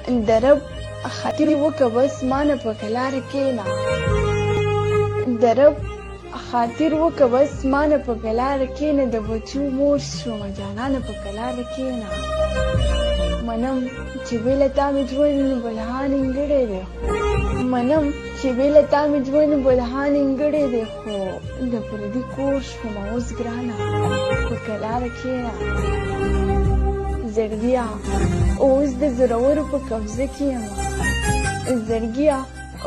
درب خاطر وکه بس مانه په کلاره کېنه درب خاطر وکه بس مانه په کلاره کېنه د بچو مور شومه جانانه په کلاره کېنه منم چې بې له تا مې ژوند بلها نیمګړی دی منم چې بې له تا مې ژوند بلها نیمګړی دی خو د پردي کور شومه اوس ګرانه په کلاره کېنه زړګیا اوس د زورورو په قبضه کې یمه زړګیا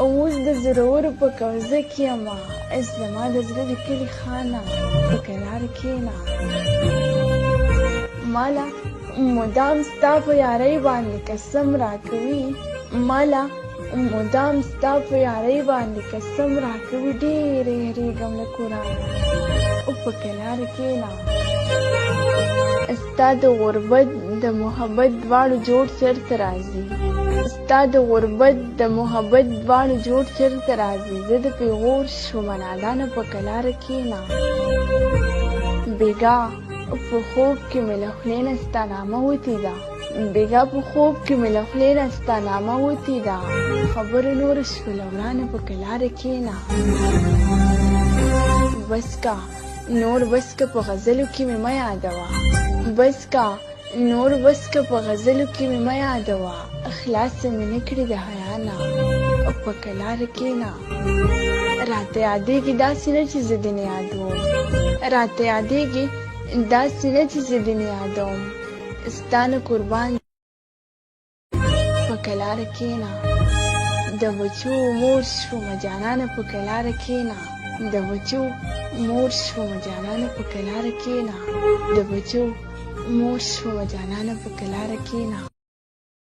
اوس د زورورو په قبضه کې یمه زما د زړه د کلي خانه په کلاره کېنه مالا مدام ستا په یارۍ باندې قسم راکوي مالا مدام ستا په یارۍ باندې قسم راکوي ډېر یېرېږم له قرآنه او په کلاره کېنه ستا د غربت د محبت دواړو جوړ چرته راځي ستا د غربت د محبت دواړو جوړ چرته راځي زه د پیغور شومه نادانه په کلاره کېنه بېګا په خوب کې مې له خولې نه ستا نامه وتې ده بېګا په خوب کې مې له خولې نه ستا نامه وتې ده خبره نوره شوله ورانه په کلاره کېنه بس کا نور بس که په غزلو کې مې مه یادوه بس کا نور بس که په غزلو کې مې مه یادوه خلاصه مې نه کړې د حیا نه په کلاره کېنه راته یادېږي داسې نه چې زه دې نه یادوم راته یادېږي داسې نه چې زه دې نه یادوم ستا نه قربان په کلاره کېنه د بچو مور شومه جانانه په کلاره کېنه د بچو مور شومه جانانه په کلاره کېنه د بچو مور شومه جانانه په کلاره کېنه